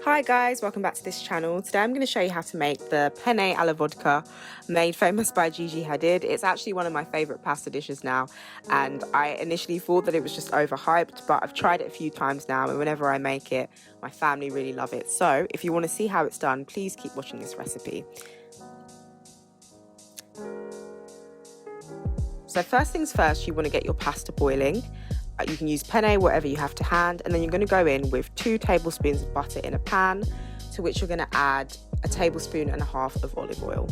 Hi guys, welcome back to this channel. Today I'm going to show you how to make the Penne Alla Vodka, made famous by Gigi Hadid. It's actually one of my favourite pasta dishes now, and I initially thought that it was just overhyped, but I've tried it a few times now, and whenever I make it, my family really love it. So if you want to see how it's done, please keep watching this recipe. So first things first, you want to get your pasta boiling. You can use penne, whatever you have to hand, and then you're going to go in with 2 tablespoons of butter in a pan, to which you're going to add 1.5 tablespoons of olive oil.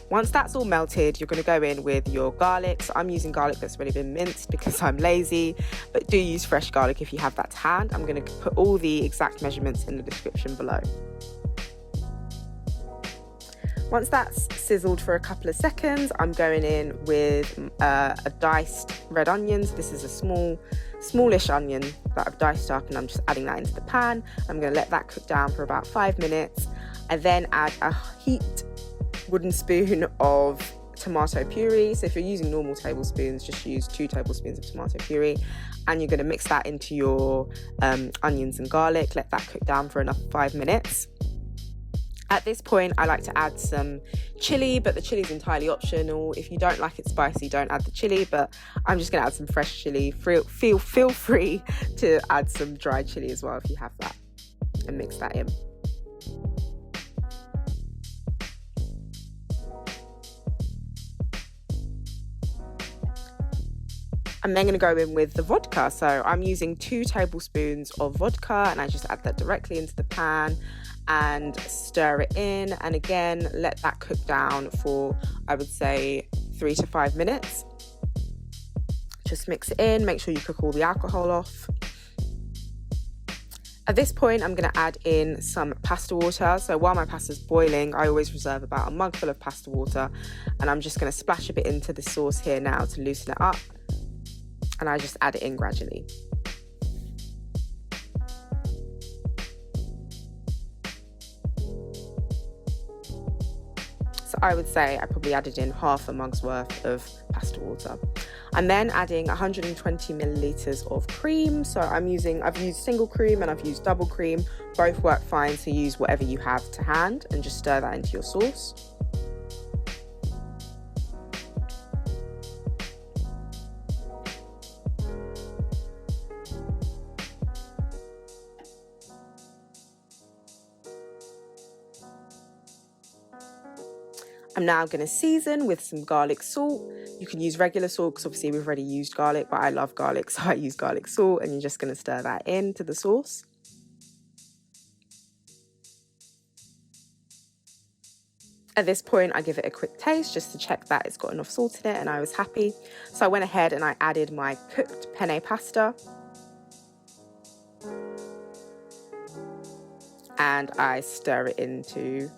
Once that's all melted, you're going to go in with your garlic. So I'm using garlic that's already been minced because I'm lazy, but do use fresh garlic if you have that to hand. I'm going to put all the exact measurements in the description below. Once that's sizzled for a couple of seconds, I'm going in with a diced red onions. This is a smallish onion that I've diced up, and I'm just adding that into the pan. I'm going to let that cook down for about 5 minutes. I then add a heaped wooden spoon of tomato puree. So if you're using normal tablespoons, just use 2 tablespoons of tomato puree, and you're going to mix that into your onions and garlic. Let that cook down for another 5 minutes. At this point, I like to add some chili, but the chili is entirely optional. If you don't like it spicy, don't add the chili, but I'm just going to add some fresh chili. Feel free to add some dried chili as well if you have that, and mix that in. I'm then going to go in with the vodka. So I'm using 2 tablespoons of vodka, and I just add that directly into the pan and stir it in, and again let that cook down for, I would say, 3 to 5 minutes. Just mix it in, make sure you cook all the alcohol off. At this point, I'm going to add in some pasta water. So while my pasta's boiling, I always reserve about a mug full of pasta water, and I'm just going to splash a bit into the sauce here now to loosen it up, and I just add it in gradually. So I would say I probably added in half a mug's worth of pasta water. I'm then adding 120 milliliters of cream. So I've used single cream and I've used double cream. Both work fine, so use whatever you have to hand and just stir that into your sauce. I'm now going to season with some garlic salt. You can use regular salt because obviously we've already used garlic, but I love garlic, so I use garlic salt, and you're just going to stir that into the sauce. At this point, I give it a quick taste just to check that it's got enough salt in it, and I was happy. So I went ahead and I added my cooked penne pasta. And I stir it into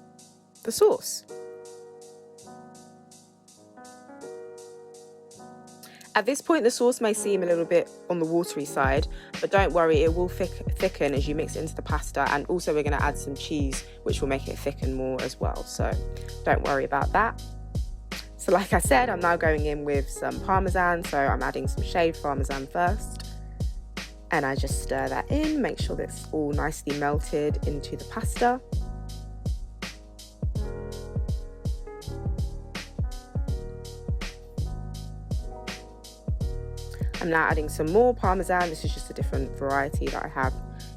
the sauce. At this point, the sauce may seem a little bit on the watery side, but don't worry, it will thicken as you mix it into the pasta, and also we're going to add some cheese, which will make it thicken more as well, so don't worry about that. So like I said, I'm now going in with some Parmesan, so I'm adding some shaved Parmesan first, and I just stir that in, make sure that's all nicely melted into the pasta. I'm now adding some more Parmesan. This is just a different variety that I have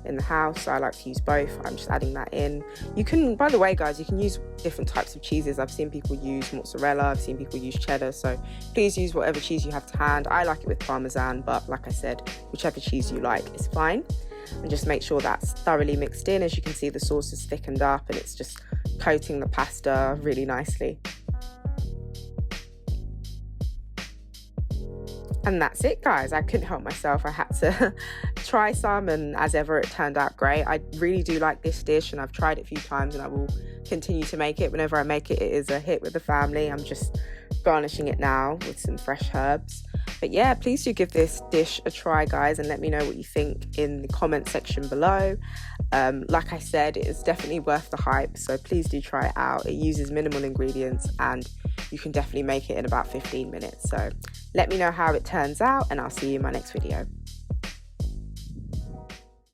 in the house, so I like to use both. I'm just adding that in. You can, by the way guys, you can use different types of cheeses. I've seen people use mozzarella, I've seen people use cheddar, so please use whatever cheese you have to hand. I like it with Parmesan, but like I said, whichever cheese you like is fine. And just make sure that's thoroughly mixed in. As you can see, the sauce is thickened up and it's just coating the pasta really nicely. And that's it, guys. I couldn't help myself. I had to try some, and as ever, it turned out great. I really do like this dish, and I've tried it a few times, and I will continue to make it. Whenever I make it, it is a hit with the family. I'm just garnishing it now with some fresh herbs. But yeah, please do give this dish a try, guys, and let me know what you think in the comment section below. Like I said, it is definitely worth the hype, so please do try it out. It uses minimal ingredients, and you can definitely make it in about 15 minutes. So let me know how it turns out, and I'll see you in my next video.